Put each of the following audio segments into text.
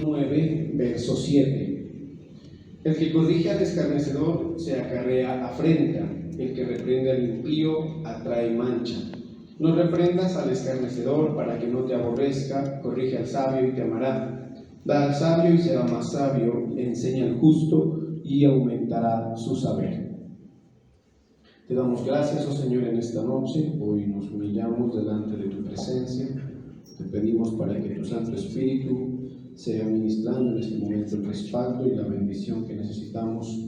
capítulo 9, verso 7. El que corrige al escarnecedor se acarrea afrenta, el que reprende al impío atrae mancha. No reprendas al escarnecedor para que no te aborrezca, corrige al sabio y te amará. Da al sabio y será más sabio, enseña al justo y aumentará su saber. Te damos gracias, oh Señor, en esta noche. Hoy nos humillamos delante de tu presencia. Te pedimos para que tu Santo Espíritu sea ministrando en este momento el respaldo y la bendición que necesitamos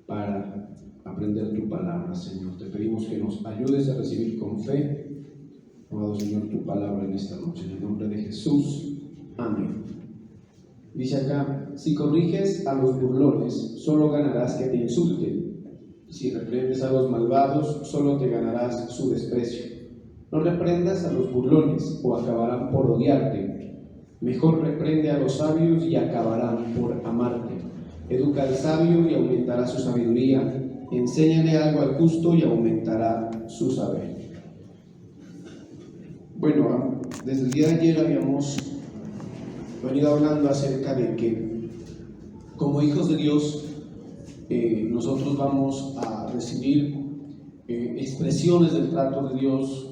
para aprender tu palabra, Señor. Te pedimos que nos ayudes a recibir con fe, amado Señor, tu palabra en esta noche. En el nombre de Jesús. Amén. Dice acá: si corriges a los burlones, solo ganarás que te insulten. Si reprendes a los malvados, solo te ganarás su desprecio. No reprendas a los burlones, o acabarán por odiarte. Mejor reprende a los sabios y acabarán por amarte. Educa al sabio y aumentará su sabiduría. Enséñale algo al justo y aumentará su saber. Bueno, desde el día de ayer habíamos venido hablando acerca de que como hijos de Dios nosotros vamos a recibir expresiones del trato de Dios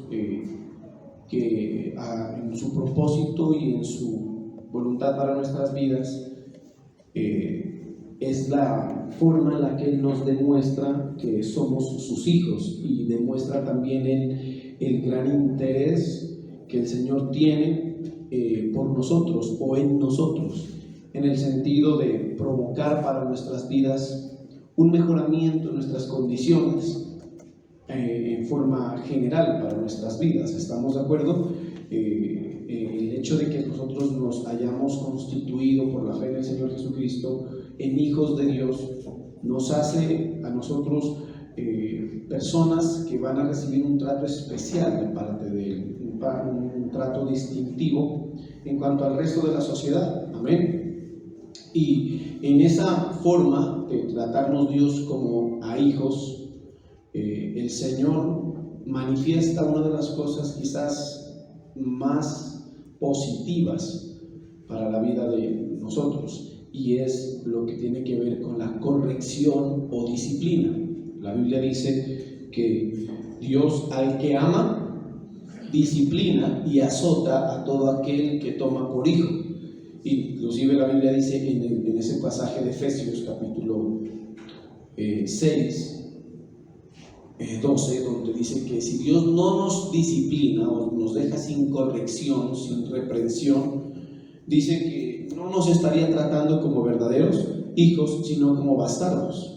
que en su propósito y en su voluntad para nuestras vidas es la forma en la que Él nos demuestra que somos sus hijos, y demuestra también el gran interés que el Señor tiene por nosotros o en nosotros, en el sentido de provocar para nuestras vidas un mejoramiento en nuestras condiciones en forma general para nuestras vidas. ¿Estamos de acuerdo? El hecho de que nosotros nos hayamos constituido por la fe en el Señor Jesucristo en hijos de Dios nos hace a nosotros personas que van a recibir un trato especial de parte de Él, un trato distintivo en cuanto al resto de la sociedad. Amén. Y en esa forma de tratarnos Dios como a hijos, el Señor manifiesta una de las cosas quizás más positivas para la vida de nosotros, y es lo que tiene que ver con la corrección o disciplina. La Biblia dice que Dios al que ama disciplina y azota a todo aquel que toma por hijo. Inclusive la Biblia dice en ese pasaje de Efesios capítulo 6, 12, donde dice que si Dios no nos disciplina o nos deja sin corrección, sin reprensión, dice que no nos estaría tratando como verdaderos hijos, sino como bastardos.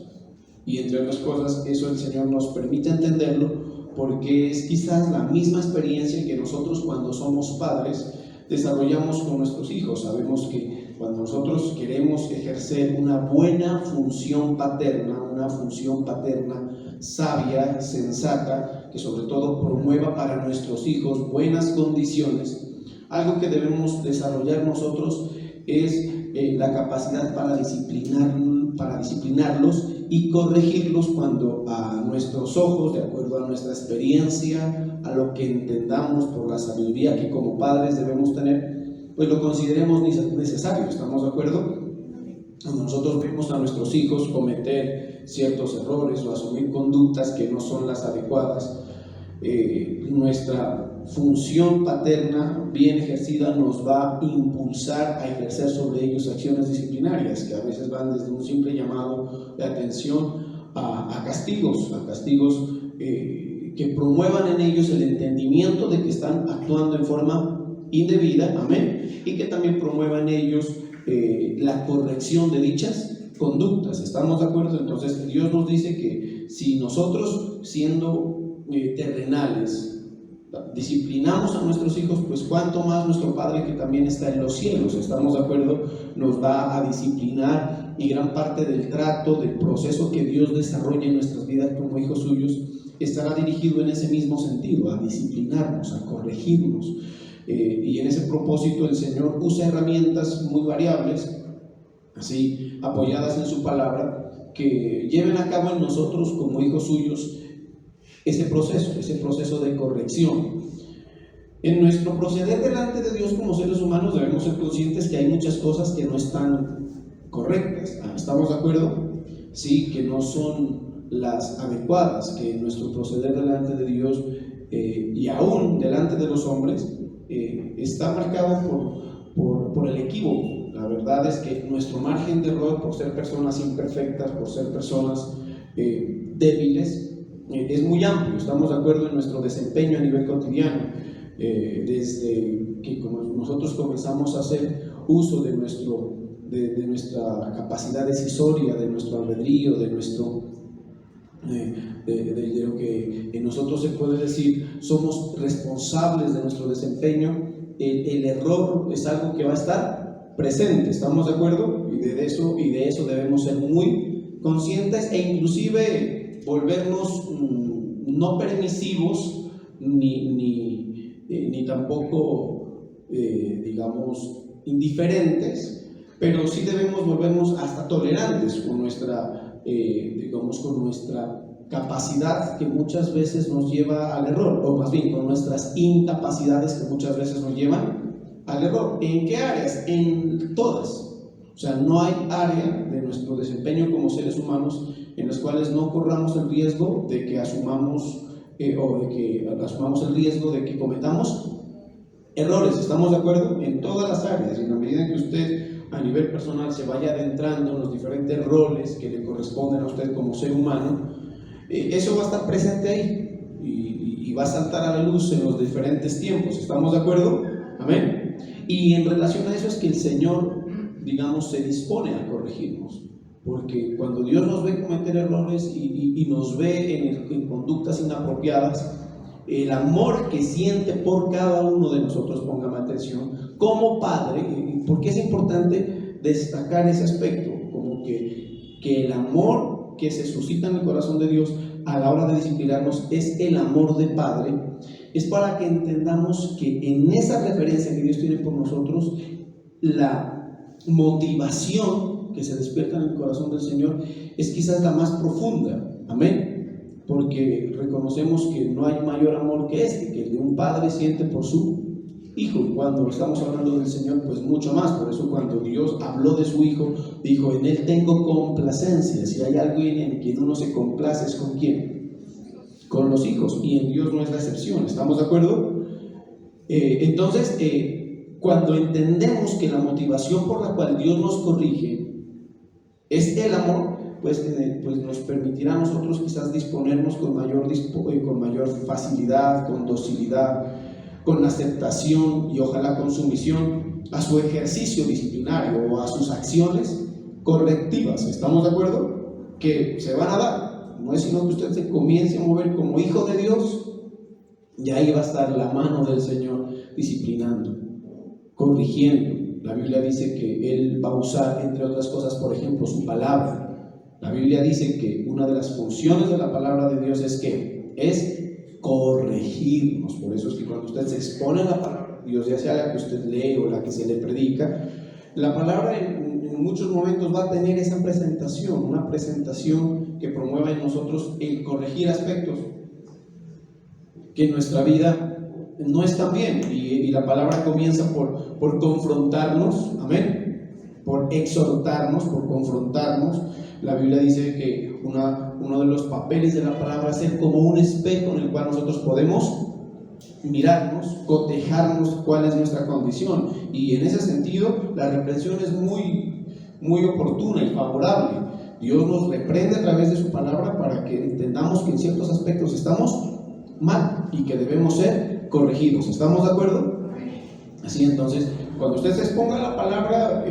Y entre otras cosas, eso el Señor nos permite entenderlo porque es quizás la misma experiencia que nosotros cuando somos padres desarrollamos con nuestros hijos. Sabemos que cuando nosotros queremos ejercer una buena función paterna, una función paterna sabia, sensata, que sobre todo promueva para nuestros hijos buenas condiciones, algo que debemos desarrollar nosotros es la capacidad para disciplinarlos y corregirlos cuando a nuestros ojos, de acuerdo a nuestra experiencia, a lo que entendamos por la sabiduría que como padres debemos tener, pues lo consideremos necesario. ¿Estamos de acuerdo? Cuando nosotros vemos a nuestros hijos cometer ciertos errores o asumir conductas que no son las adecuadas, nuestra función paterna bien ejercida nos va a impulsar a ejercer sobre ellos acciones disciplinarias que a veces van desde un simple llamado de atención a castigos que promuevan en ellos el entendimiento de que están actuando en forma indebida, amén, y que también promuevan en ellos la corrección de dichas conductas. ¿Estamos de acuerdo? Entonces Dios nos dice que si nosotros, siendo terrenales, disciplinamos a nuestros hijos, pues cuánto más nuestro Padre que también está en los cielos, ¿estamos de acuerdo?, nos va a disciplinar, y gran parte del trato, del proceso que Dios desarrolla en nuestras vidas como hijos suyos estará dirigido en ese mismo sentido, a disciplinarnos, a corregirnos, y en ese propósito el Señor usa herramientas muy variables, así apoyadas en su palabra, que lleven a cabo en nosotros como hijos suyos ese proceso de corrección. En nuestro proceder delante de Dios como seres humanos debemos ser conscientes que hay muchas cosas que no están correctas. ¿Estamos de acuerdo? Sí, que no son las adecuadas, que nuestro proceder delante de Dios y aún delante de los hombres está marcado por el equívoco. La verdad es que nuestro margen de error, por ser personas imperfectas, por ser personas débiles, es muy amplio. Estamos de acuerdo en nuestro desempeño a nivel cotidiano. Desde que como nosotros comenzamos a hacer uso de nuestra capacidad decisoria, de nuestro albedrío, de lo que en nosotros se puede decir, somos responsables de nuestro desempeño. El error es algo que va a estar presente, ¿estamos de acuerdo? Y de eso debemos ser muy conscientes e inclusive volvernos no permisivos ni tampoco digamos indiferentes, pero sí debemos volvernos hasta tolerantes con nuestra capacidad que muchas veces nos lleva al error, o más bien con nuestras incapacidades que muchas veces nos llevan al error. ¿En qué áreas? En todas. O sea, no hay área de nuestro desempeño como seres humanos en las cuales no corramos el riesgo de que asumamos el riesgo de que cometamos errores. ¿Estamos de acuerdo? En todas las áreas. Y en la medida en que usted a nivel personal se vaya adentrando en los diferentes roles que le corresponden a usted como ser humano, eso va a estar presente ahí y va a saltar a la luz en los diferentes tiempos. ¿Estamos de acuerdo? Amén. Y en relación a eso es que el Señor, digamos, se dispone a corregirnos, porque cuando Dios nos ve cometer errores y nos ve en conductas inapropiadas, el amor que siente por cada uno de nosotros, póngame atención, como padre, porque es importante destacar ese aspecto, como que el amor que se suscita en el corazón de Dios a la hora de disciplinarnos es el amor de padre, es para que entendamos que en esa referencia que Dios tiene por nosotros, la motivación que se despierta en el corazón del Señor es quizás la más profunda. Amén. Porque reconocemos que no hay mayor amor que que el de un padre siente por su hijo. Y cuando estamos hablando del Señor, pues mucho más. Por eso cuando Dios habló de su hijo, dijo: en él tengo complacencia. Si hay alguien en quien uno se complace, ¿es con quién? Con los hijos. Y en Dios no es la excepción. ¿Estamos de acuerdo? Entonces, cuando entendemos que la motivación por la cual Dios nos corrige es el amor, pues nos permitirá a nosotros quizás disponernos con mayor facilidad, con docilidad, con aceptación y ojalá con sumisión a su ejercicio disciplinario o a sus acciones correctivas. ¿Estamos de acuerdo? Que se van a dar. No es sino que usted se comience a mover como hijo de Dios y ahí va a estar la mano del Señor disciplinando, corrigiendo. La Biblia dice que Él va a usar, entre otras cosas, por ejemplo, su palabra. La Biblia dice que una de las funciones de la palabra de Dios es corregirnos. Por eso es que cuando usted se expone a la palabra de Dios, ya sea la que usted lee o la que se le predica, la palabra en muchos momentos va a tener esa presentación, una presentación que promueva en nosotros el corregir aspectos que en nuestra vida no están bien, y la palabra comienza por confrontarnos, amén, por exhortarnos, por confrontarnos. La Biblia dice que uno de los papeles de la palabra es ser como un espejo en el cual nosotros podemos mirarnos, cotejarnos cuál es nuestra condición, y en ese sentido la reprensión es muy, muy oportuna y favorable. Dios nos reprende a través de su palabra para que entendamos que en ciertos aspectos estamos mal y que debemos ser corregidos. ¿Estamos de acuerdo? Así entonces, cuando usted se exponga a la palabra,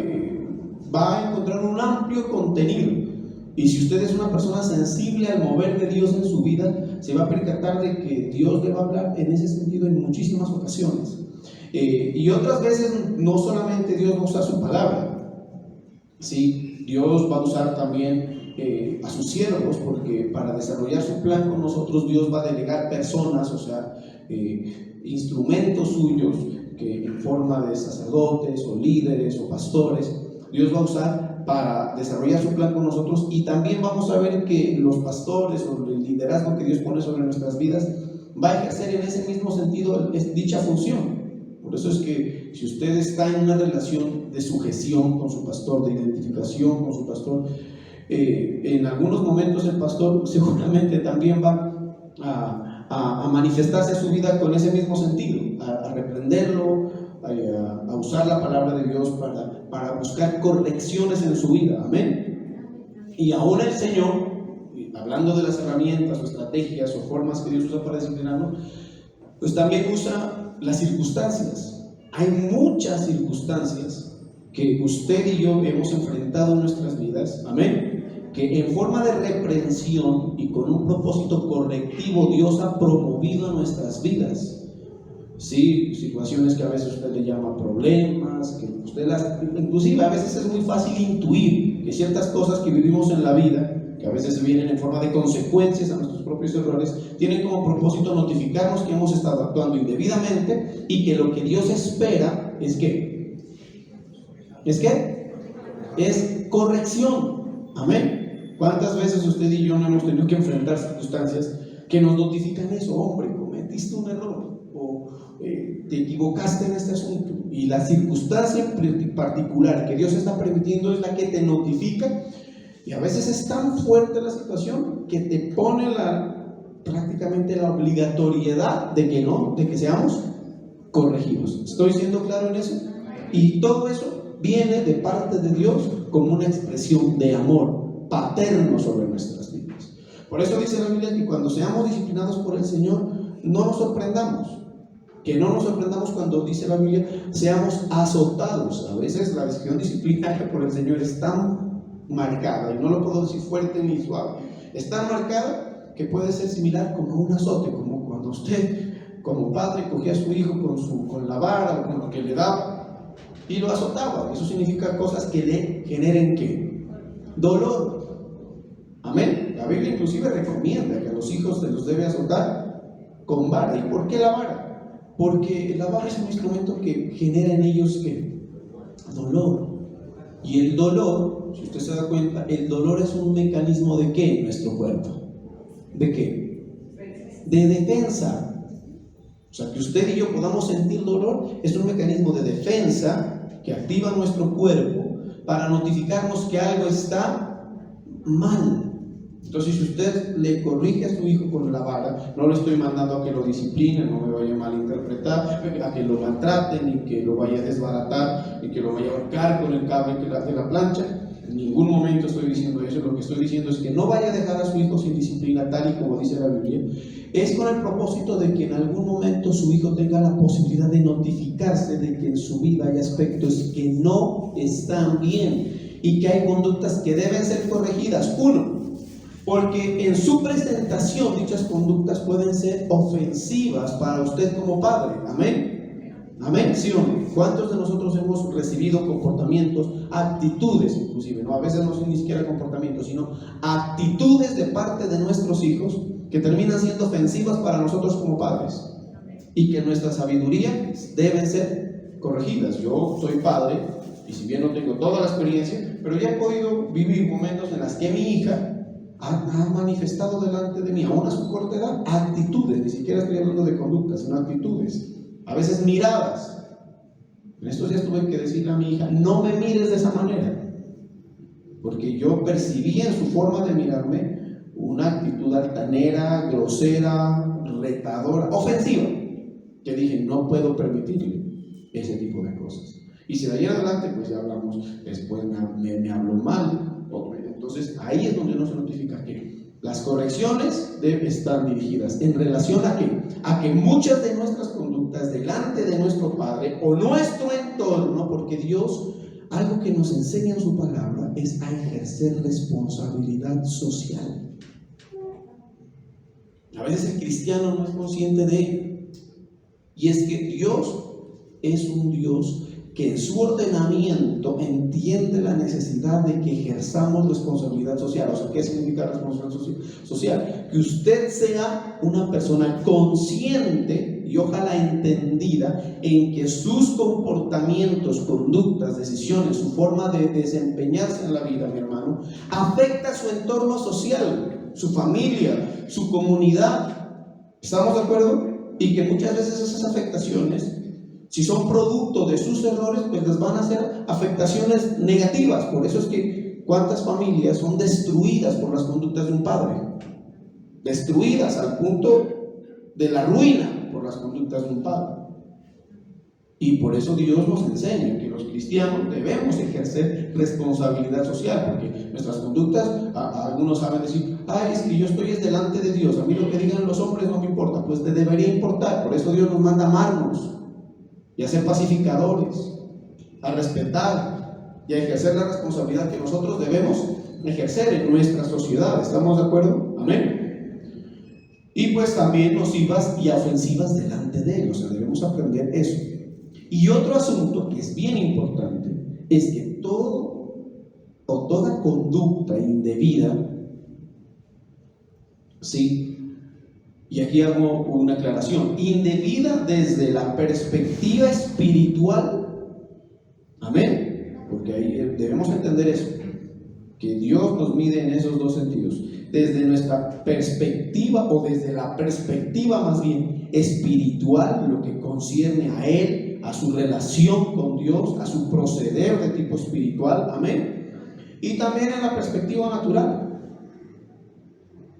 va a encontrar un amplio contenido. Y si usted es una persona sensible al mover de Dios en su vida, se va a percatar de que Dios le va a hablar en ese sentido en muchísimas ocasiones. Y otras veces no solamente Dios va a usar su palabra, ¿sí? Dios va a usar también a sus siervos, porque para desarrollar su plan con nosotros Dios va a delegar personas, o sea, instrumentos suyos que en forma de sacerdotes o líderes o pastores Dios va a usar para desarrollar su plan con nosotros. Y también vamos a ver que los pastores o el liderazgo que Dios pone sobre nuestras vidas va a ejercer en ese mismo sentido dicha función. Por eso es que si usted está en una relación de sujeción con su pastor, de identificación con su pastor, en algunos momentos el pastor seguramente también va a manifestarse a su vida con ese mismo sentido, a reprenderlo, a usar la palabra de Dios para buscar correcciones en su vida. Amén. Y aún el Señor, hablando de las herramientas o estrategias o formas que Dios usa para disciplinarnos, pues también usa las circunstancias. Hay muchas circunstancias que usted y yo hemos enfrentado en nuestras vidas, amén, que en forma de reprensión y con un propósito correctivo Dios ha promovido a nuestras vidas. Sí, situaciones que a veces usted le llama problemas, que usted inclusive a veces es muy fácil intuir que ciertas cosas que vivimos en la vida, que a veces vienen en forma de consecuencias a nuestros propios errores, tienen como propósito notificarnos que hemos estado actuando indebidamente y que lo que Dios espera es es corrección. Amén. ¿Cuántas veces usted y yo no hemos tenido que enfrentar circunstancias que nos notifican eso? Hombre, cometiste un error, o te equivocaste en este asunto, y la circunstancia particular que Dios está permitiendo es la que te notifica. Y a veces es tan fuerte la situación que te pone prácticamente la obligatoriedad de que seamos corregidos. ¿Estoy siendo claro en eso? Y todo eso viene de parte de Dios como una expresión de amor paterno sobre nuestras vidas. Por eso dice la Biblia que cuando seamos disciplinados por el Señor, no nos sorprendamos. Que no nos sorprendamos cuando dice la Biblia, seamos azotados. A veces la decisión disciplinaria por el Señor es tan marcada, y no lo puedo decir fuerte ni suave, es tan marcada que puede ser similar como un azote, como cuando usted como padre cogía a su hijo con la vara o con lo que le daba y lo azotaba. Eso significa cosas que le generen ¿qué? Dolor. Amén. La Biblia inclusive recomienda que a los hijos se los debe azotar con vara. ¿Y por qué la vara? Porque la vara es un instrumento que genera en ellos ¿qué? Dolor. Y el dolor, si usted se da cuenta, el dolor es un mecanismo ¿de qué en nuestro cuerpo? ¿De qué? De defensa. O sea, que usted y yo podamos sentir dolor es un mecanismo de defensa que activa nuestro cuerpo para notificarnos que algo está mal. Entonces, si usted le corrige a su hijo con la vara, no le estoy mandando a que lo discipline, no me vaya a malinterpretar, a que lo maltrate, ni que lo vaya a desbaratar, ni que lo vaya a ahorcar con el cable de la plancha. En ningún momento estoy diciendo eso. Lo que estoy diciendo es que no vaya a dejar a su hijo sin disciplina, tal y como dice la Biblia. Es con el propósito de que en algún momento su hijo tenga la posibilidad de notificarse de que en su vida hay aspectos que no están bien y que hay conductas que deben ser corregidas. Uno, porque en su presentación dichas conductas pueden ser ofensivas para usted como padre. Amén. Amén, ¿sí o no? ¿Cuántos de nosotros hemos recibido comportamientos, actitudes inclusive, no? A veces no son ni siquiera comportamientos, sino actitudes de parte de nuestros hijos que terminan siendo ofensivas para nosotros como padres, y que nuestra sabiduría deben ser corregidas. Yo soy padre, y si bien no tengo toda la experiencia, pero ya he podido vivir momentos en las que mi hija ha manifestado delante de mí, aún a su corta edad, actitudes. Ni siquiera estoy hablando de conductas, sino actitudes. A veces miradas. En estos días tuve que decirle a mi hija, no me mires de esa manera, porque yo percibí en su forma de mirarme una actitud altanera, grosera, retadora, ofensiva, que dije, no puedo permitirle ese tipo de cosas. Y si de ahí en adelante, pues ya hablamos, después me habló mal. Entonces ahí es donde nos notifica que las correcciones deben estar dirigidas en relación a ¿qué? A que muchas de nuestras conductas delante de nuestro Padre o nuestro entorno, porque Dios, algo que nos enseña en su palabra es a ejercer responsabilidad social. A veces el cristiano no es consciente de ello, y es que Dios es un Dios que en su ordenamiento entiende la necesidad de que ejerzamos responsabilidad social. O sea, ¿qué significa responsabilidad social? Que usted sea una persona consciente y ojalá entendida en que sus comportamientos, conductas, decisiones, su forma de desempeñarse en la vida, mi hermano, afecta a su entorno social, su familia, su comunidad. ¿Estamos de acuerdo? Y que muchas veces esas afectaciones, si son producto de sus errores, pues les van a hacer afectaciones negativas. Por eso es que cuántas familias son destruidas por las conductas de un padre, destruidas al punto de la ruina por las conductas de un padre. Y por eso Dios nos enseña que los cristianos debemos ejercer responsabilidad social, porque nuestras conductas, algunos saben decir, ay, es que yo estoy delante de Dios, a mí lo que digan los hombres no me importa. Pues te debería importar. Por eso Dios nos manda a amarnos y a ser pacificadores, a respetar y a ejercer la responsabilidad que nosotros debemos ejercer en nuestra sociedad. ¿Estamos de acuerdo? Amén. Y pues también nocivas y ofensivas delante de Él. O sea, debemos aprender eso. Y otro asunto que es bien importante es que todo o toda conducta indebida, ¿sí? Y aquí hago una aclaración, indebida desde la perspectiva espiritual, amén, porque ahí debemos entender eso, que Dios nos mide en esos dos sentidos, desde nuestra perspectiva o desde la perspectiva más bien espiritual, lo que concierne a Él, a su relación con Dios, a su proceder de tipo espiritual, amén, y también en la perspectiva natural,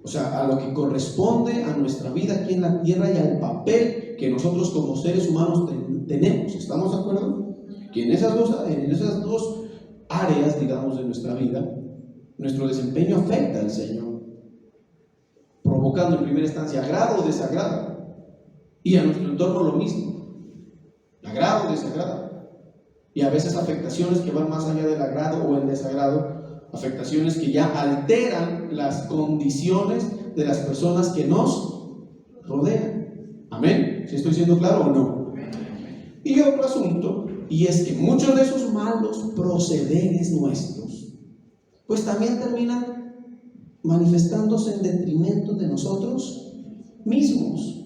o sea, a lo que corresponde a nuestra vida aquí en la tierra y al papel que nosotros como seres humanos tenemos. ¿Estamos de acuerdo? Que en esas dos áreas, digamos, de nuestra vida, nuestro desempeño afecta al Señor, provocando en primera instancia agrado o desagrado, y a nuestro entorno lo mismo, agrado o desagrado, y a veces afectaciones que van más allá del agrado o el desagrado, afectaciones que ya alteran las condiciones de las personas que nos rodean. Amén. ¿Sí estoy siendo claro o no? Y otro asunto, y es que muchos de esos malos procederes nuestros, pues también terminan manifestándose en detrimento de nosotros mismos.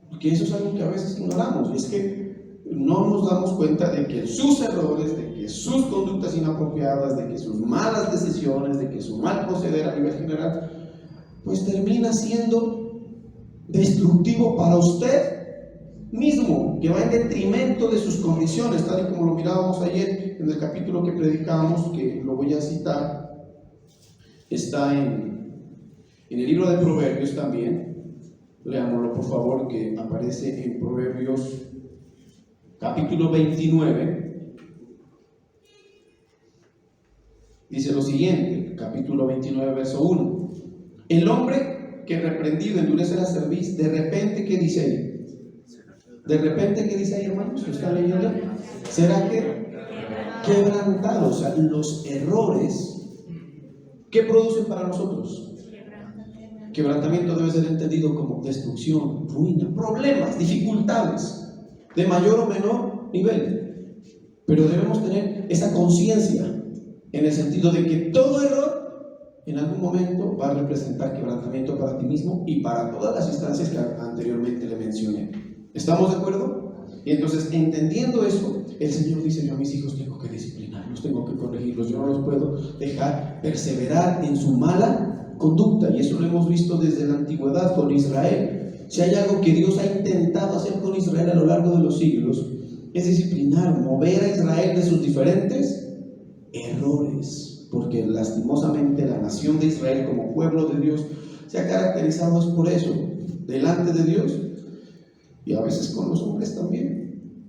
Porque eso es algo que a veces ignoramos, y es que no nos damos cuenta de que sus errores, de que sus conductas inapropiadas, de que sus malas decisiones, de que su mal proceder a nivel general, pues termina siendo destructivo para usted mismo, que va en detrimento de sus condiciones, tal y como lo mirábamos ayer en el capítulo que predicábamos, que lo voy a citar, está en el libro de Proverbios también. Leámoslo por favor, que aparece en Proverbios capítulo 29. Dice lo siguiente, capítulo 29, verso 1. El hombre que reprendido endurece la cerviz, de repente, ¿qué dice ahí? De repente, ¿qué dice ahí, hermanos? ¿Lo están leyendo? ¿Será que quebrantado? O sea, los errores, ¿qué producen para nosotros? Quebrantamiento debe ser entendido como destrucción, ruina, problemas, dificultades de mayor o menor nivel. Pero debemos tener esa conciencia en el sentido de que todo error en algún momento va a representar quebrantamiento para ti mismo y para todas las instancias que anteriormente le mencioné. ¿Estamos de acuerdo? Y entonces, entendiendo eso, el Señor dice: yo a mis hijos tengo que disciplinarlos, tengo que corregirlos, yo no los puedo dejar perseverar en su mala conducta. Y eso lo hemos visto desde la antigüedad con Israel. Si hay algo que Dios ha intentado hacer con Israel a lo largo de los siglos, es disciplinar, mover a Israel de sus diferentes errores, porque lastimosamente la nación de Israel como pueblo de Dios se ha caracterizado por eso, delante de Dios y a veces con los hombres también.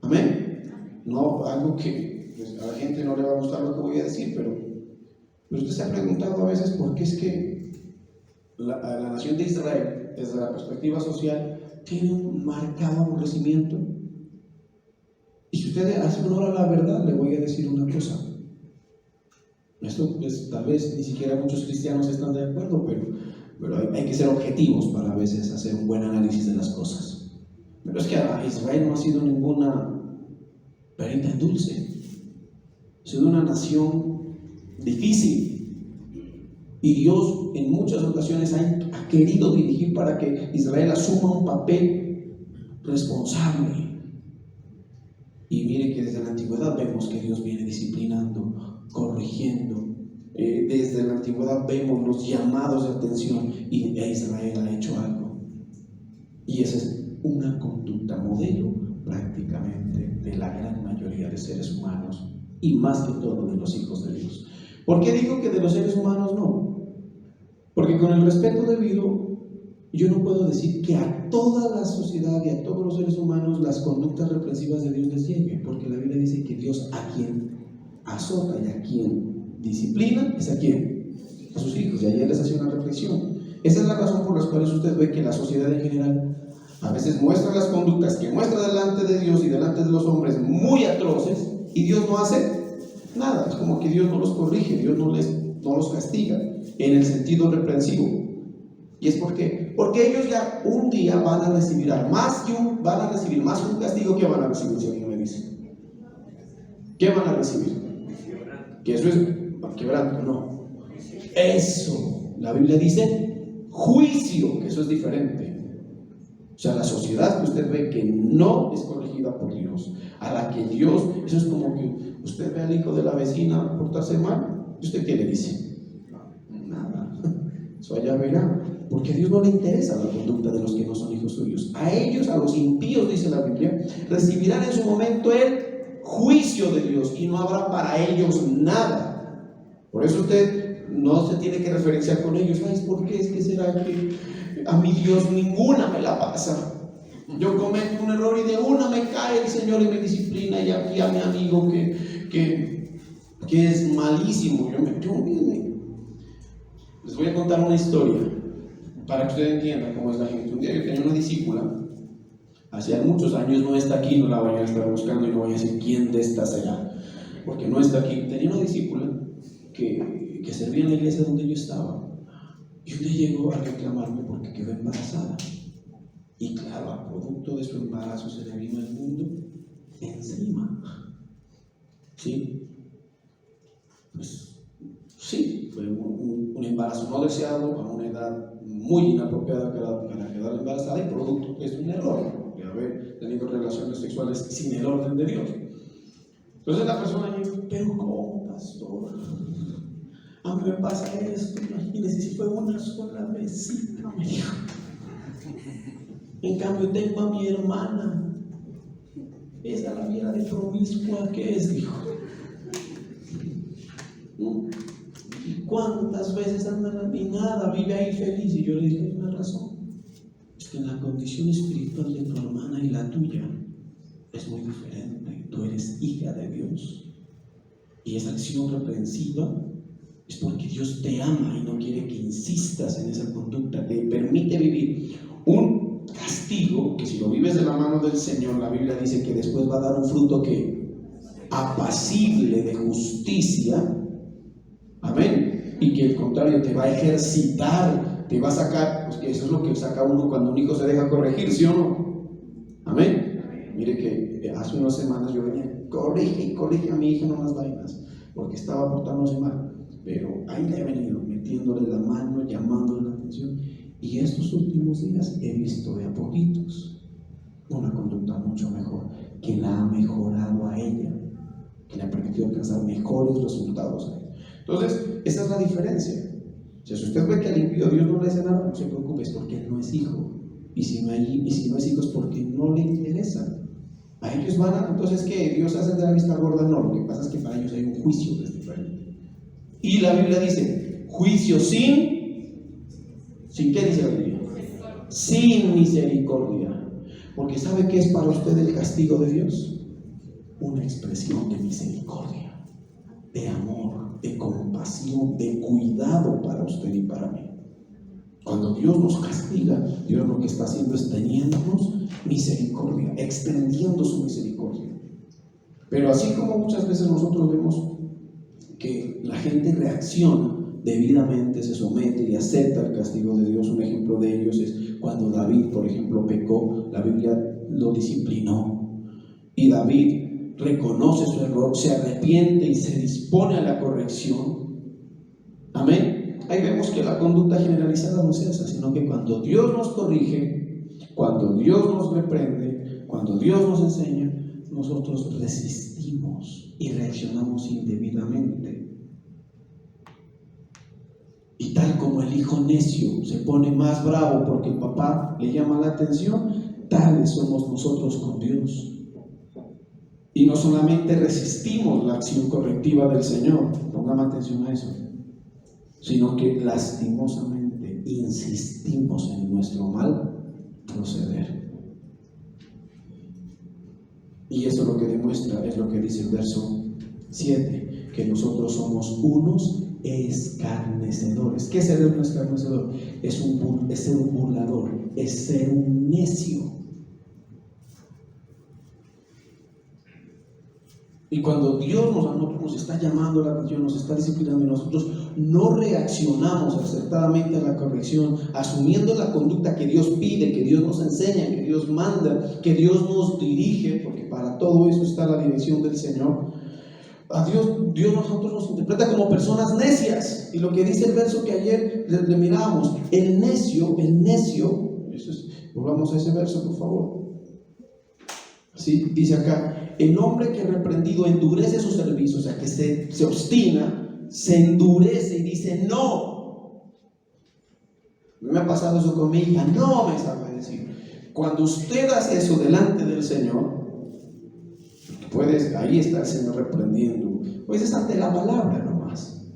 Amén. No, algo que pues, a la gente no le va a gustar lo que voy a decir, pero usted se ha preguntado a veces por qué es que la nación de Israel, desde la perspectiva social, tiene un marcado aborrecimiento. Y si usted hace honor a la verdad, le voy a decir una cosa. Esto pues, tal vez ni siquiera muchos cristianos están de acuerdo, pero hay que ser objetivos para a veces hacer un buen análisis de las cosas. Pero es que a Israel no ha sido ninguna perita en dulce. Ha sido una nación difícil, y Dios en muchas ocasiones ha querido dirigir para que Israel asuma un papel responsable. Y mire que desde la antigüedad vemos que Dios viene disciplinando, corrigiendo. Desde la antigüedad vemos los llamados de atención, y Israel ha hecho algo. Y esa es una conducta modelo prácticamente de la gran mayoría de seres humanos y más que todo de los hijos de Dios. ¿Por qué digo que de los seres humanos no? Porque con el respeto debido, yo no puedo decir que a toda la sociedad y a todos los seres humanos las conductas represivas de Dios les lleguen, porque la Biblia dice que Dios a quien azota y a quien disciplina es a quien, a sus hijos. Y ayer les hacía una reflexión. Esa es la razón por la cual usted ve que la sociedad en general a veces muestra las conductas que muestra delante de Dios y delante de los hombres muy atroces, y Dios no hace nada. Es como que Dios no los corrige, Dios no los castiga en el sentido reprensivo. ¿Y es por qué? Porque ellos ya un día van a recibir más que un castigo. que van a recibir, si alguien me dice. ¿Qué van a recibir? Que eso es quebranto, no. Eso, la Biblia dice juicio, que eso es diferente. O sea, la sociedad que usted ve que no es corregida por Dios, a la que Dios, eso es como que usted ve al hijo de la vecina portarse mal, ¿y usted qué le dice? Nada, eso allá verá, porque a Dios no le interesa la conducta de los que no son hijos suyos. A ellos, a los impíos, dice la Biblia, recibirán en su momento el juicio de Dios y no habrá para ellos nada. Por eso usted no se tiene que referenciar con ellos. ¿Sabes por qué? Es que será que a mi Dios ninguna me la pasa. Yo cometo un error y de una me cae el Señor y me disciplina, y aquí a mi amigo que es malísimo. Les voy a contar una historia para que usted entienda cómo es la gente. Un día yo tenía una discípula, hace muchos años, no está aquí, no la vayan a estar buscando y no voy a decir quién de estas allá, porque no está aquí. Tenía una discípula que servía en la iglesia donde yo estaba, y un día llegó a reclamarme porque quedó embarazada. Y claro, a producto de su embarazo se le vino el mundo encima. ¿Sí? Pues sí, fue un embarazo no deseado a una edad muy inapropiada para quedar embarazada, y producto es un error de haber tenido relaciones sexuales sin el orden de Dios. Entonces la persona dijo: pero ¿cómo, pastor? A mí me pasa esto, imagínese si fue una sola vez, no me dijo. En cambio tengo a mi hermana, esa la viera de promiscua que es, dijo. ¿Y cuántas veces andan y nada, vive ahí feliz? Y yo le dije: hay una razón, es que en la condición espiritual de tu hermana y la tuya es muy diferente. Tú eres hija de Dios, y esa acción reprensiva es porque Dios te ama y no quiere que insistas en esa conducta. Te permite vivir un castigo que, si lo vives de la mano del Señor, la Biblia dice que después va a dar un fruto que apacible de justicia. Amén. Y que al contrario te va a ejercitar, te va a sacar, pues que eso es lo que saca uno cuando un hijo se deja corregir, ¿sí o no? Amén. Mire que hace unas semanas yo venía, corrige a mi hija, no las vainas, porque estaba portándose mal. Pero ahí le he venido metiéndole la mano, llamándole la atención, y estos últimos días he visto de a poquitos una conducta mucho mejor, que la ha mejorado a ella, que le ha permitido alcanzar mejores resultados a ella. Entonces, esa es la diferencia. O sea, si usted ve que al impío Dios no le hace nada, no se preocupe, es porque él no es hijo. Y si no es hijo es porque no le interesa. A ellos van a, entonces, ¿qué? ¿Dios hace de la vista gorda? No, lo que pasa es que para ellos hay un juicio que es diferente. Y la Biblia dice: juicio ¿sin qué dice la Biblia? Sin misericordia. Porque ¿sabe qué es para usted el castigo de Dios? Una expresión de misericordia, de amor, de compasión, de cuidado para usted y para mí. Cuando Dios nos castiga, Dios lo que está haciendo es teniéndonos misericordia, extendiendo su misericordia. Pero así como muchas veces nosotros vemos que la gente reacciona debidamente, se somete y acepta el castigo de Dios. Un ejemplo de ellos es cuando David, por ejemplo, pecó. La Biblia lo disciplinó, y David reconoce su error, se arrepiente y se dispone a la corrección. Amén. Ahí vemos que la conducta generalizada no es esa, sino que cuando Dios nos corrige, cuando Dios nos reprende, cuando Dios nos enseña, nosotros resistimos y reaccionamos indebidamente. Y tal como el hijo necio se pone más bravo porque el papá le llama la atención, tales somos nosotros con Dios. Y no solamente resistimos la acción correctiva del Señor, pongamos atención a eso, sino que lastimosamente insistimos en nuestro mal proceder. Y eso lo que demuestra es lo que dice el verso 7, que nosotros somos unos escarnecedores. ¿Qué es ser un escarnecedor? Es ser un burlador, es ser un necio. Y cuando Dios a nosotros nos está llamando la atención, nos está disciplinando y nosotros no reaccionamos acertadamente a la corrección, asumiendo la conducta que Dios pide, que Dios nos enseña, que Dios manda, que Dios nos dirige, porque para todo eso está la dirección del Señor. A Dios nosotros nos interpreta como personas necias. Y lo que dice el verso que ayer le mirábamos, el necio, volvamos a ese verso por favor. ¿Sí? Dice acá, el hombre que reprendido endurece su servicio, o sea que se obstina, se endurece y dice no. Me ha pasado eso con mi hija, no me sabe decir. Cuando usted hace eso delante del Señor, ahí está el Señor reprendiendo, pues es ante la palabra nomás.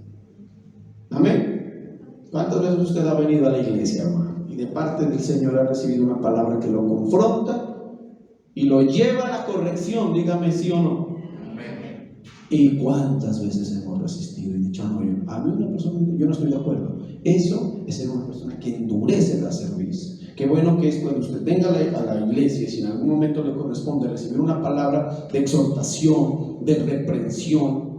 Amén. ¿Cuántas veces usted ha venido a la iglesia, hermano, y de parte del Señor ha recibido una palabra que lo confronta y lo lleva a la corrección? Dígame sí o no. Amén. ¿Y cuántas veces hemos resistido y dicho, no, a mí una persona, yo no estoy de acuerdo? Eso es ser una persona que endurece la cerviz. Qué bueno que es cuando usted venga a la iglesia y si en algún momento le corresponde recibir una palabra de exhortación, de reprensión,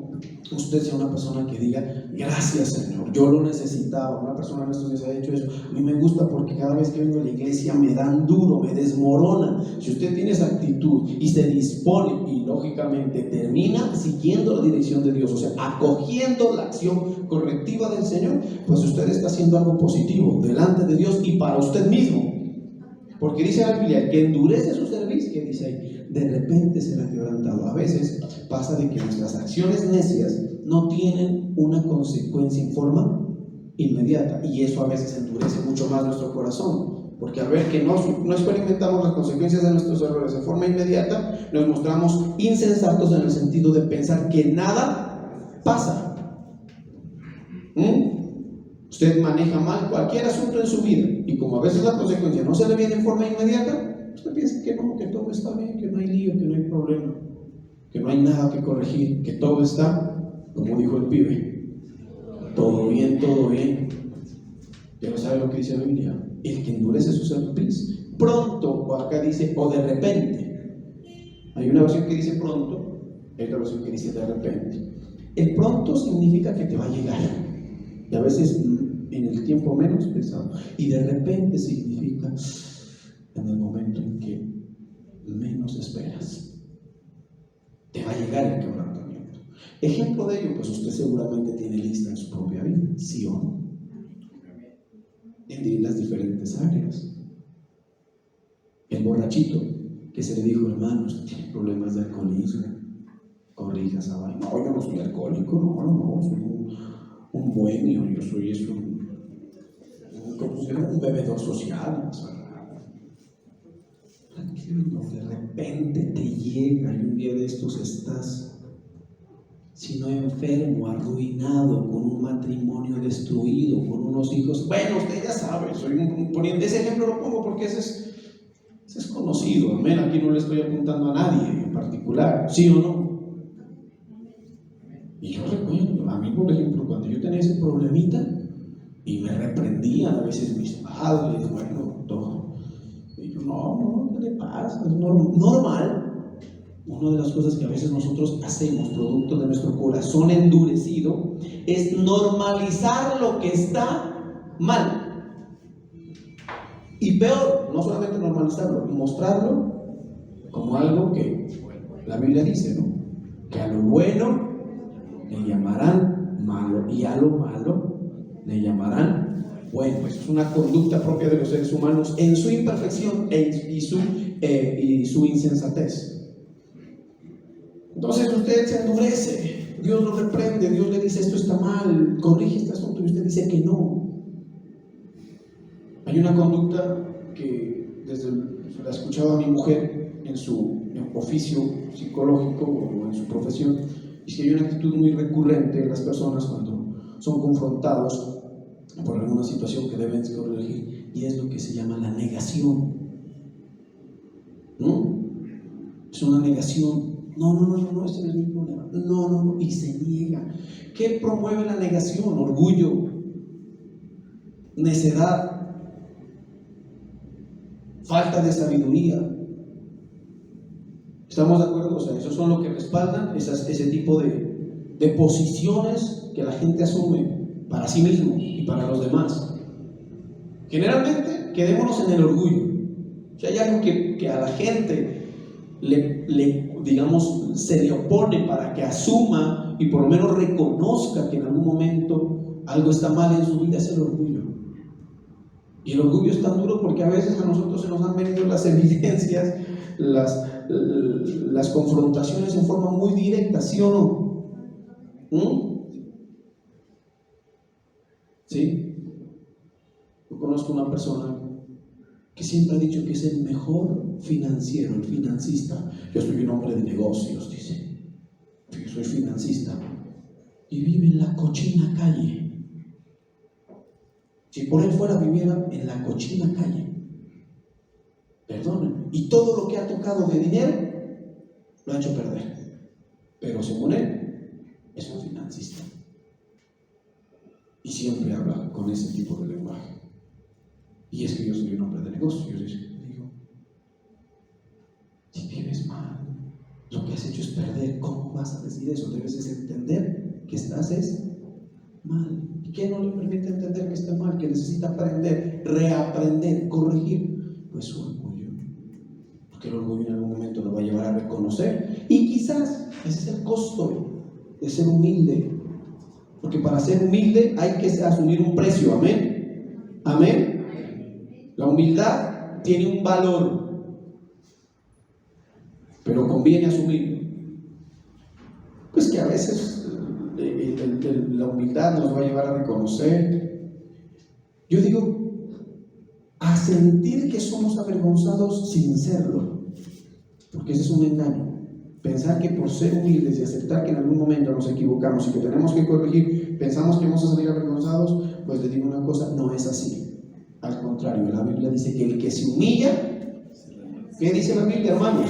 usted sea una persona que diga, gracias Señor, yo lo necesitaba. Una persona en estos días ha hecho eso. A mí me gusta porque cada vez que vengo a la iglesia me dan duro, me desmoronan. Si usted tiene esa actitud y se dispone y lógicamente termina siguiendo la dirección de Dios, o sea, acogiendo la acción correctiva del Señor, pues usted está haciendo algo positivo delante de Dios y para usted mismo. Porque dice la Biblia, el que endurece su cerviz, que dice ahí, de repente será quebrantado. A veces pasa de que nuestras acciones necias no tienen una consecuencia en forma inmediata, y eso a veces endurece mucho más nuestro corazón, porque al ver que no experimentamos las consecuencias de nuestros errores de forma inmediata, nos mostramos insensatos en el sentido de pensar que nada pasa. Usted maneja mal cualquier asunto en su vida y como a veces la consecuencia no se le viene en forma inmediata, usted piensa que no, que todo está bien, que no hay lío, que no hay problema, que no hay nada que corregir, que todo está, como dijo el pibe, todo bien, todo bien. Pero ¿sabe lo que dice la Biblia? El que endurece su cerviz, pronto, o acá dice, o de repente. Hay una versión que dice pronto, hay otra versión que dice de repente. El pronto significa que te va a llegar, y a veces en el tiempo menos pensado, y de repente significa en el momento en que menos esperas te va a llegar el quebrantamiento. Ejemplo de ello, pues usted seguramente tiene lista en su propia vida, ¿sí o no? En las diferentes áreas. El borrachito que se le dijo, hermano, usted tiene problemas de alcoholismo, corrija esa vaina. No, yo no soy alcohólico, no, soy un bohemio, yo soy un bebedor social. Tranquilo, de repente te llega y un día de estos estás, si no enfermo, arruinado, con un matrimonio destruido, con unos hijos. Bueno, usted ya sabe, poniendo ese ejemplo lo pongo porque ese es conocido. Amén, aquí no le estoy apuntando a nadie en particular, ¿sí o no? Y yo recuerdo, a mí por ejemplo, cuando yo tenía ese problemita y me reprendían a veces mis padres, bueno, todo, y yo, no, ¿qué le pasa? Es normal. Una de las cosas que a veces nosotros hacemos, producto de nuestro corazón endurecido, es normalizar lo que está mal. Y peor, no solamente normalizarlo, mostrarlo como algo que la Biblia dice, ¿no? Que a lo bueno le llamarán malo y a lo malo le llamarán bueno. Eso es una conducta propia de los seres humanos en su imperfección y su insensatez. Entonces usted se endurece, Dios lo reprende, Dios le dice esto está mal, corrige este asunto y usted dice que no. Hay una conducta que la he escuchado a mi mujer en su oficio psicológico o en su profesión, y que hay una actitud muy recurrente en las personas cuando son confrontados por alguna situación que deben corregir, y es lo que se llama la negación. ¿No? Es una negación. No, ese no es mi problema. No, y se niega. ¿Qué promueve la negación? Orgullo, necedad, falta de sabiduría. ¿Estamos de acuerdo? O sea, esos son lo que respaldan ese tipo de posiciones que la gente asume para sí mismo y para los demás. Generalmente, quedémonos en el orgullo. Si hay algo que a la gente digamos, se le opone para que asuma y por lo menos reconozca que en algún momento algo está mal en su vida, es el orgullo. Y el orgullo es tan duro porque a veces a nosotros se nos han venido las evidencias, las confrontaciones en forma muy directa, ¿sí o no? ¿Sí? Yo conozco una persona que siempre ha dicho que es el mejor financiero, el financista. Yo soy un hombre de negocios, dice. Yo soy financista. Y vive en la cochina calle. Si por él fuera, viviera en la cochina calle. Perdonen. Y todo lo que ha tocado de dinero lo ha hecho perder. Pero según él, es un financista. Y siempre habla con ese tipo de lenguaje. Y es que yo soy un hombre de negocios. Yo digo, si vives mal, lo que has hecho es perder. ¿Cómo vas a decir eso? Debes entender que estás mal. ¿Y qué no le permite entender que está mal? Que necesita aprender, reaprender, corregir. Pues su orgullo. Porque el orgullo en algún momento lo va a llevar a reconocer. Y quizás ese es el costo de ser humilde. Porque para ser humilde hay que asumir un precio. Amén. Amén. La humildad tiene un valor, pero conviene asumirlo. Pues que a veces la humildad nos va a llevar a reconocer, yo digo, a sentir que somos avergonzados sin serlo, porque ese es un engaño. Pensar que por ser humildes y aceptar que en algún momento nos equivocamos y que tenemos que corregir, pensamos que vamos a salir avergonzados. Pues les digo una cosa, no es así. Al contrario, la Biblia dice que el que se humilla, ¿qué dice la Biblia, hermanos?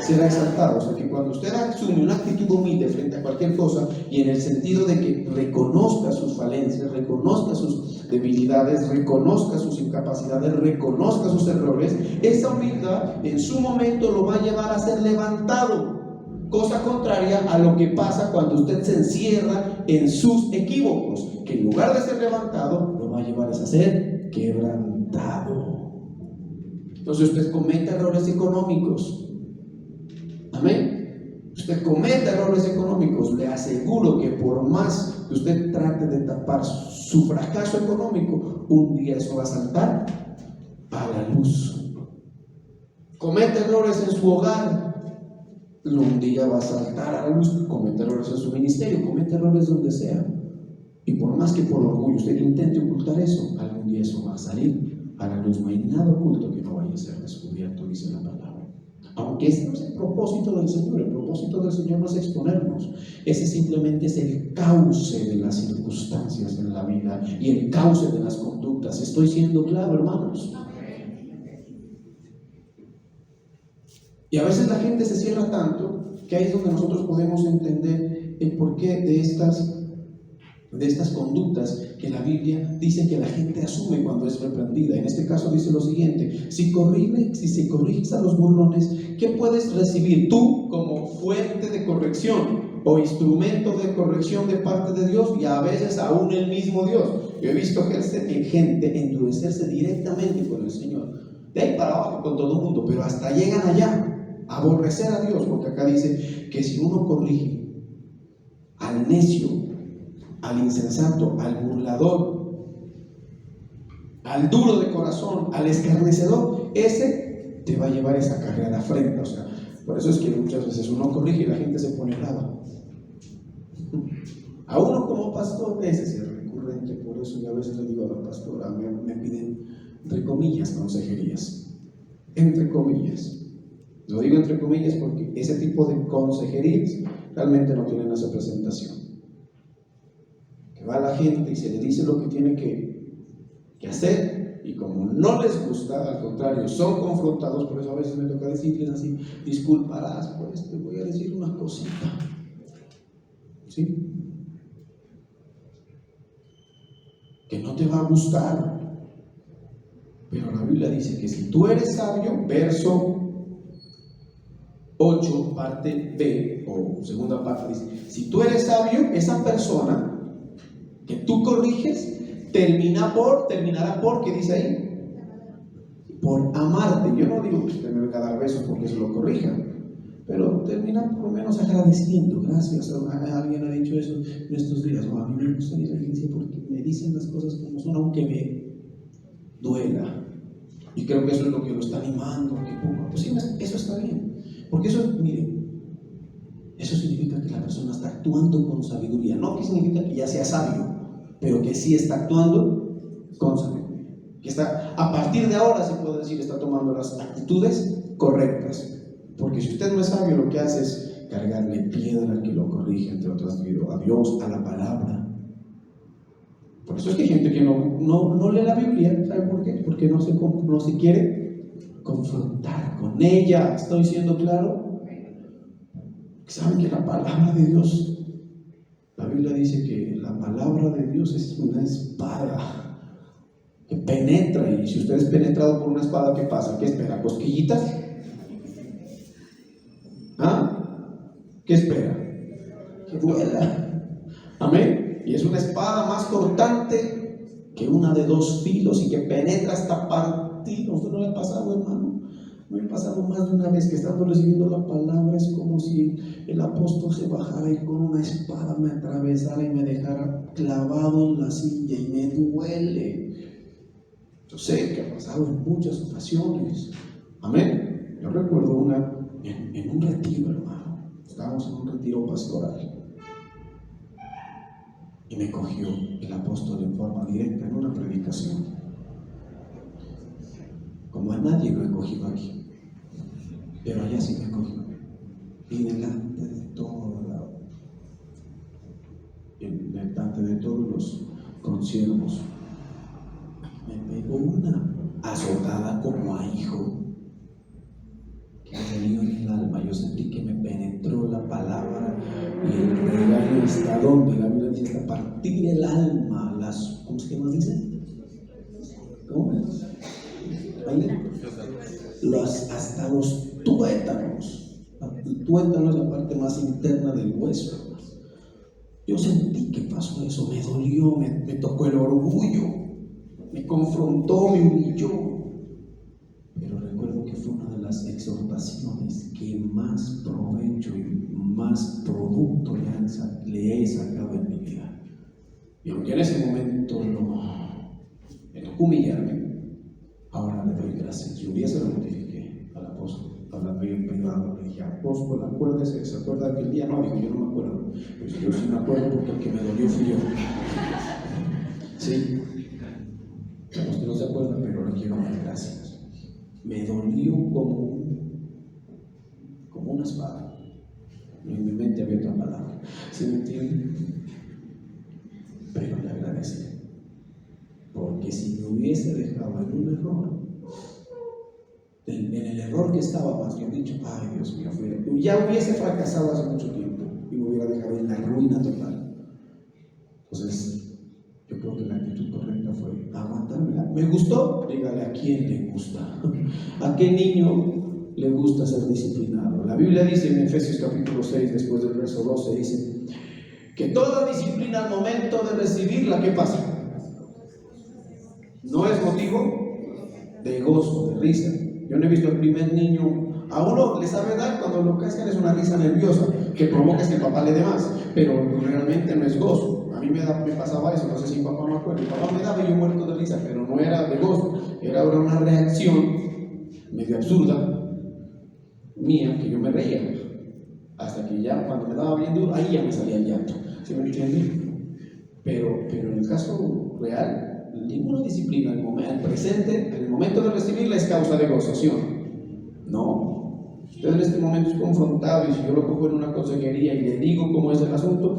Será exaltado. O sea, que cuando usted asume una actitud humilde frente a cualquier cosa, y en el sentido de que reconozca sus falencias, reconozca sus debilidades, reconozca sus incapacidades, reconozca sus errores, esa humildad en su momento lo va a llevar a ser levantado. Cosa contraria a lo que pasa cuando usted se encierra en sus equívocos, que en lugar de ser levantado, lo va a llevar a ser quebrantado. Entonces usted comete errores económicos. Amén. Usted comete errores económicos. Le aseguro que por más que usted trate de tapar su fracaso económico, un día eso va a saltar a la luz. Comete errores en su hogar, un día va a saltar a la luz. Comete errores en su ministerio, comete errores donde sea. Y por más que por orgullo usted intente ocultar eso, algún día eso va a salir a la luz. No hay nada oculto que no vaya a ser descubierto, dice la palabra. Aunque ese no es el propósito del Señor. El propósito del Señor no es exponernos. Ese simplemente es el cauce de las circunstancias en la vida y el cauce de las conductas. ¿Estoy siendo claro, hermanos? Y a veces la gente se cierra tanto que ahí es donde nosotros podemos entender el porqué de estas conductas que la Biblia dice que la gente asume cuando es reprendida. En este caso dice lo siguiente: si se corriges a los burlones, ¿qué puedes recibir tú como fuente de corrección o instrumento de corrección de parte de Dios? Y a veces aún el mismo Dios. Yo he visto gente endurecerse directamente con el Señor, de ahí para abajo con todo el mundo, pero hasta llegan allá a aborrecer a Dios, porque acá dice que si uno corrige al necio, al insensato, al burlador, al duro de corazón, al escarnecedor, ese te va a llevar esa carrera a la frente. O sea, Por eso es que muchas veces uno corrige y la gente se pone brava. A uno como pastor, ese sí es recurrente, por eso yo a veces le digo a la pastora, me piden, entre comillas, consejerías. Entre comillas. Lo digo entre comillas porque ese tipo de consejerías realmente no tienen esa presentación. Que va la gente y se le dice lo que tiene que hacer, y como no les gusta, al contrario, son confrontados. Por eso a veces me toca decirles así: disculparás, pues te voy a decir una cosita, ¿sí? Que no te va a gustar, pero la Biblia dice que si tú eres sabio, verso 8, parte B, o segunda parte, dice: si tú eres sabio, esa persona que tú corriges terminará por, ¿qué dice ahí? Por amarte. Yo no digo que usted me venga a dar besos porque se lo corrija, pero termina por lo menos agradeciendo. Gracias, alguien ha dicho eso en estos días: a mí me gusta ir a la iglesia porque me dicen las cosas como son, aunque me duela. Y creo que eso es lo que lo está animando, pues sí, eso está bien, porque eso, miren, eso significa que la persona está actuando con sabiduría. No que significa que ya sea sabio, pero que sí está actuando con sabiduría, que está, a partir de ahora se puede decir, está tomando las actitudes correctas. Porque si usted no es sabio, lo que hace es cargarle piedra al que lo corrige, entre otras, a Dios, a la palabra. Por eso es que hay gente que no lee la Biblia. ¿Sabe por qué? Porque no se quiere confrontar con ella. ¿Estoy siendo claro? ¿Saben que la palabra de Dios, la Biblia dice que la palabra de Dios es una espada que penetra? Y si usted es penetrado por una espada, ¿qué pasa? ¿Qué espera? ¿Cosquillitas? ¿Ah? ¿Qué espera? Que duela. Amén. Y es una espada más cortante que una de dos filos y que penetra hasta partir. ¿A usted no le ha pasado, hermano? Me ha pasado más de una vez que estando recibiendo la palabra es como si el apóstol se bajara y con una espada me atravesara y me dejara clavado en la silla, y me duele. Yo sé que ha pasado en muchas ocasiones. Amén. Yo recuerdo en un retiro, hermano. Estábamos en un retiro pastoral y me cogió el apóstol en forma directa en una predicación, como a nadie lo he cogido aquí, pero allá sí me cogió, y delante de todos los conciervos me pegó una azotada como a hijo que me dolió en el alma. Yo sentí que me penetró la palabra, y el regaño está donde la Biblia dice hasta partir el alma, ¿cómo es que nos dice? ¿Cómo es? Ahí, hasta los tuétanos. El tuétano es la parte más interna del hueso. Yo sentí que pasó eso, me dolió, me tocó el orgullo, me confrontó, me humilló. Pero recuerdo que fue una de las exhortaciones que más provecho y más producto le he sacado en mi vida. Y aunque en ese momento me tocó humillarme, ahora le doy gracias. Y un día se lo notifiqué al apóstol, hablando yo en privado, le dije: apóstol, acuérdese, ¿se acuerda de aquel día? No, dijo: yo no me acuerdo. Pues yo sí me acuerdo, porque el que me dolió fui yo. Sí. Usted no se acuerda, pero le quiero dar gracias. Me dolió como una espada. En mi mente había otra palabra, ¿sí me entiende? Pero le agradecí, porque si me hubiese dejado en un error, en el error que estaba, más bien dicho, ay Dios mío, ya hubiese fracasado hace mucho tiempo y me hubiera dejado en la ruina total. Entonces, yo creo que la actitud correcta fue aguantármela. ¿Me gustó? Dígale: ¿a quién le gusta? ¿A qué niño le gusta ser disciplinado? La Biblia dice en Efesios capítulo 6, después del verso 12, dice que toda disciplina al momento de recibirla, ¿qué pasa? No es motivo de gozo, de risa. Yo no he visto al primer niño, a uno le sabe dar cuando lo cascan, es una risa nerviosa que provoca que el papá le dé más, pero realmente no es gozo. A mí me pasaba eso, no sé si mi papá me acuerda. Mi papá me daba y yo muerto de risa, pero no era de gozo, era una reacción medio absurda. mía que yo me reía. Hasta que ya cuando me daba bien duro, ahí ya me salía el llanto. ¿Sí me entienden? Pero en el caso real, ninguna disciplina al presente, en el momento de recibirla, es causa de gozación. No. Usted en este momento es confrontado y si yo lo cojo en una consejería y le digo cómo es el asunto,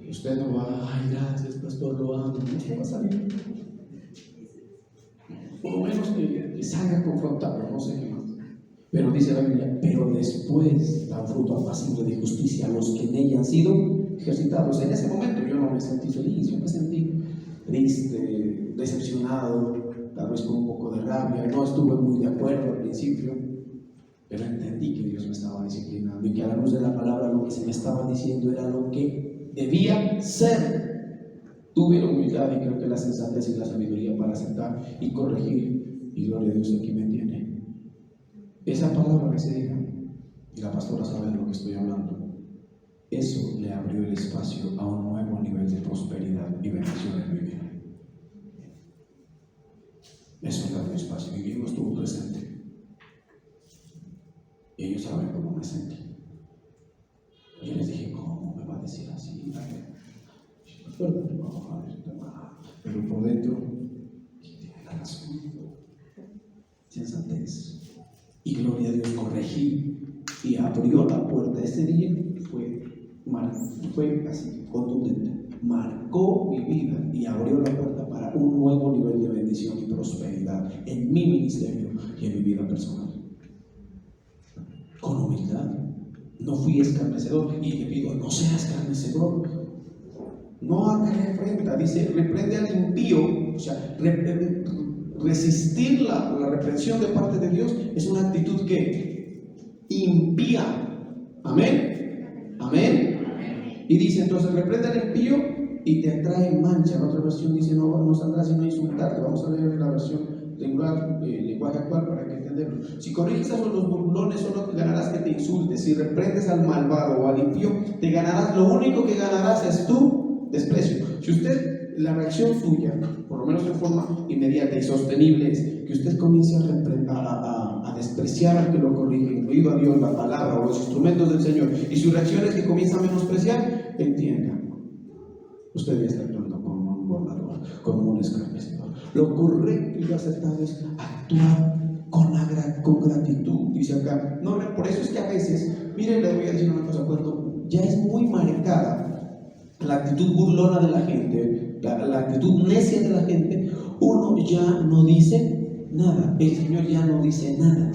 usted no va, ay, gracias, pastor, lo amo. No va a salir. Por lo menos que salga confrontado, no sé qué más. Pero dice la Biblia, pero después dan fruto apacible de justicia a los que en ella han sido ejercitados. En ese momento yo no me sentí feliz, yo me sentí triste, decepcionado, tal vez con un poco de rabia. No estuve muy de acuerdo al principio, pero entendí que Dios me estaba disciplinando y que a la luz de la palabra lo que se me estaba diciendo era lo que debía ser. Tuve la humildad y creo que la sensatez y la sabiduría para aceptar y corregir, y gloria a Dios aquí me tiene. Esa palabra que se diga, y la pastora sabe de lo que estoy hablando, eso le abrió el espacio a un nuevo nivel de prosperidad y bendición en mi vida. Eso le abrió espacio. Mi hijo estuvo presente. Y ellos saben cómo me sentí. Yo les dije, ¿cómo me va a decir así? Pero por dentro, tiene la razón. Sensatez. Y gloria a Dios, corregí y abrió la puerta. Ese día fue así, contundente. Marcó mi vida y abrió la puerta para un nuevo nivel de bendición y prosperidad en mi ministerio y en mi vida personal. Con humildad. No fui escarnecedor y le pido, no sea escarnecedor. No haga afrenta. Dice, reprende al impío. O sea, resistir la reprensión de parte de Dios es una actitud que impía. Amén. Amén. Y dice entonces, reprende al impío y te trae mancha. En otra versión dice, no saldrá sino insultarte. Vamos a leer la versión lenguaje actual para que entenderlo. Si corriges a los burlones, solo te ganarás que te insultes. Si reprendes al malvado o al impío, te ganarás. Lo único que ganarás es tu desprecio. Si usted, la reacción suya, por lo menos de forma inmediata y sostenible, es que usted comience a despreciar al que lo corrige, incluido a Dios, la palabra o los instrumentos del Señor, y su reacción es que comienza a menospreciar, entienda, usted ya está actuando como un burlador, como un escarnecedor. Lo correcto y lo acertado es actuar con gratitud. Dice acá, no, por eso es que a veces, miren, le voy a decir una cosa, cuando ya es muy marcada la actitud burlona de la gente, la actitud necia de la gente, uno ya no dice nada. El Señor ya no dice nada.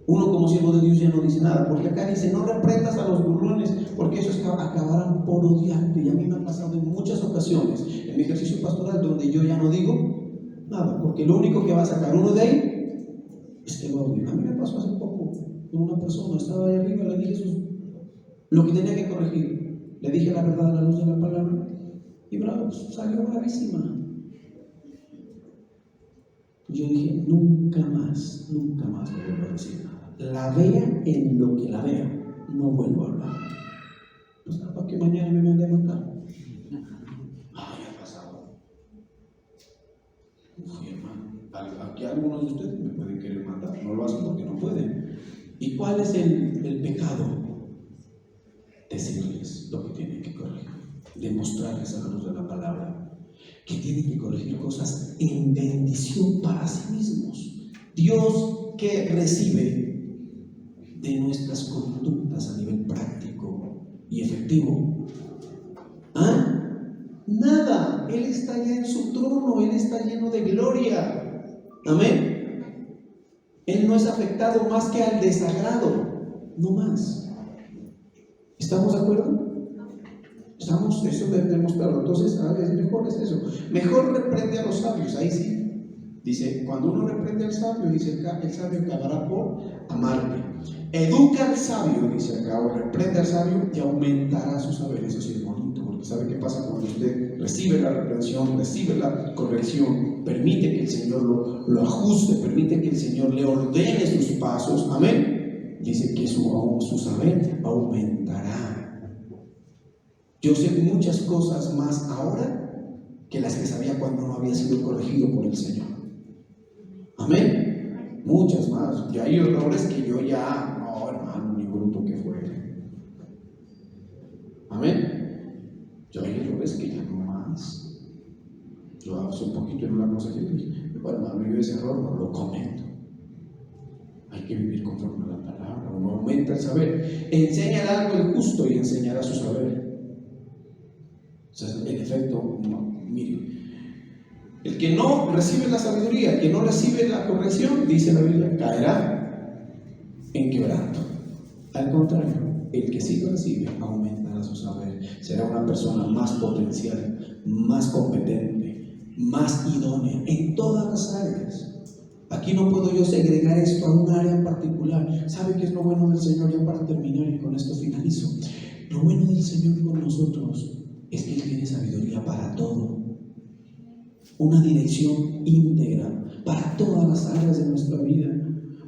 Uno como siervo de Dios ya no dice nada, porque acá dice, no reprendas a los burlones, porque esos acabarán por odiarte. Y a mí me ha pasado en muchas ocasiones en mi ejercicio pastoral donde yo ya no digo nada, porque lo único que va a sacar uno de ahí es que lo odio. A mí me pasó hace poco con una persona, estaba ahí arriba, le dije eso, lo que tenía que corregir. Le dije la verdad a la luz de la palabra y bravo, salió bravísima. Yo dije, nunca más le vuelvo a decir nada. La vea en lo que la vea, no vuelvo a hablar. Pues nada, para que mañana me mande a matar. Ya ha pasado. Uy, hermano, aquí algunos de ustedes me pueden querer matar, no lo hacen porque no pueden. ¿Y cuál es el pecado? Decirles lo que tienen que corregir, demostrarles a la luz de la palabra que tienen que corregir cosas en bendición para sí mismos. Dios, ¿qué recibe de nuestras conductas a nivel práctico y efectivo? Nada. Él está ya en su trono, Él está lleno de gloria. Amén. Él no es afectado más que al desagrado, no más. ¿Estamos de acuerdo? Estamos, eso debemos claro. Entonces, es mejor es eso. Mejor reprende a los sabios, ahí sí. Dice, cuando uno reprende al sabio, dice acá, el sabio acabará por amarle. Educa al sabio, dice acá, o reprende al sabio y aumentará su saber. Eso sí es bonito, porque ¿sabe qué pasa cuando usted recibe la reprensión, recibe la corrección, permite que el Señor lo ajuste, permite que el Señor le ordene sus pasos? Amén. Dice que su saber aumentará. Yo sé muchas cosas más ahora que las que sabía cuando no había sido corregido por el Señor. Amén. Muchas más. Y hay errores que yo ya, no, hermano, Bueno, hermano, yo ese error no lo cometo. Hay que vivir conforme a la palabra. Uno aumenta el saber. Enséñale algo el justo y enseñará su saber. O sea, en efecto, no, mire, el que no recibe la sabiduría, el que no recibe la corrección, dice la Biblia, caerá en quebranto. Al contrario, el que sí lo recibe aumentará su saber. Será una persona más potencial, más competente, más idónea en todas las áreas. Aquí no puedo yo segregar esto a un área en particular. ¿Sabe qué es lo bueno del Señor? Ya para terminar y con esto finalizo. Lo bueno del Señor con nosotros es que Él tiene sabiduría para todo. Una dirección íntegra para todas las áreas de nuestra vida.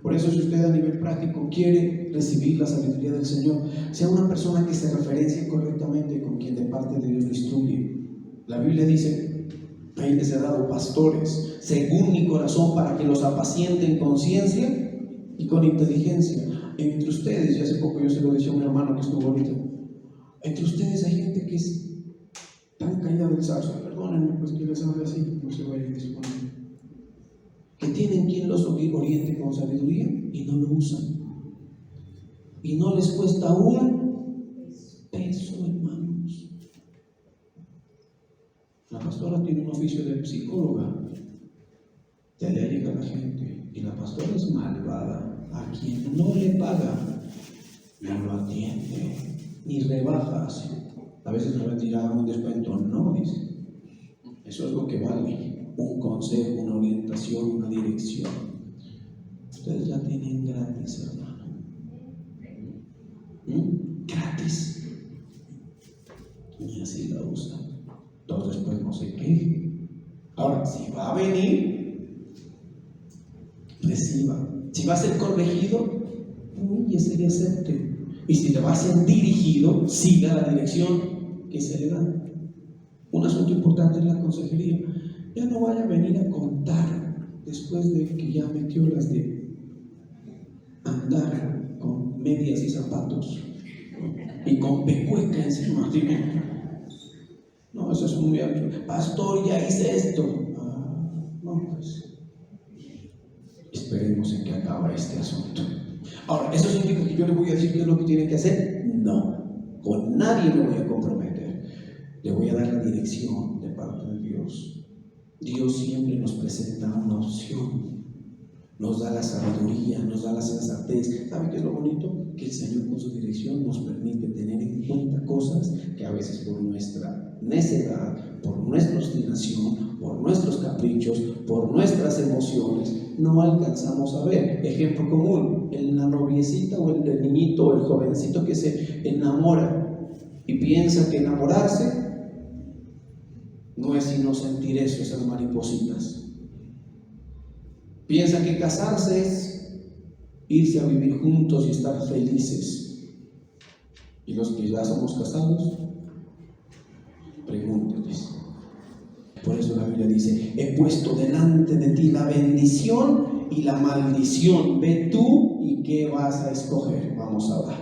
Por eso, si usted a nivel práctico quiere recibir la sabiduría del Señor, sea una persona que se referencie correctamente con quien de parte de Dios lo instruye. La Biblia dice: ahí les he dado pastores según mi corazón para que los apacienten con ciencia y con inteligencia. Entre ustedes, y hace poco yo se lo decía a un hermano que estuvo ahorita, entre ustedes hay gente que es tan caída del zarzo, perdónenme pues que les hable así, no se vayan a disponer, que tienen quien los oriente con sabiduría y no lo usan, y no les cuesta un peso, hermanos. La pastora tiene un oficio de psicóloga, de allá llega la gente, y la pastora es malvada. A quien no le paga, no lo atiende, ni rebaja así. A veces me va a tirar un descuento, no, dice. Eso es lo que vale, un consejo, una orientación, una dirección. Ustedes la tienen gratis, hermano. Gratis. Y así la usan. Entonces, después no sé qué. Ahora, si va a venir, reciba. Si va a ser corregido, humíllese y acepte. Y si le va a ser dirigido, siga la dirección que se le da. Un asunto importante es la consejería. Ya no vaya a venir a contar después de que ya metió las de andar con medias y zapatos y con pecueca encima. No, eso es muy amplio. Pastor, ya hice esto. No, pues esperemos en que acaba este asunto. Ahora, ¿eso significa que yo le voy a decir qué es lo que tiene que hacer? No, con nadie me voy a comprometer. Le voy a dar la dirección de parte de Dios. Dios siempre nos presenta una opción, nos da la sabiduría, nos da la sensatez. ¿Sabe qué es lo bonito? Que el Señor con su dirección nos permite tener en cuenta cosas que a veces por nuestra necedad, por nuestra obstinación, por nuestros caprichos, por nuestras emociones, no alcanzamos a ver. Ejemplo común, la noviecita o el niñito o el jovencito que se enamora y piensa que enamorarse no es sino sentir eso, esas maripositas. Piensa que casarse es irse a vivir juntos y estar felices. Y los que ya somos casados, pregúntenles. Por eso la Biblia dice: he puesto delante de ti la bendición y la maldición. Ve tú y qué vas a escoger. Vamos a orar.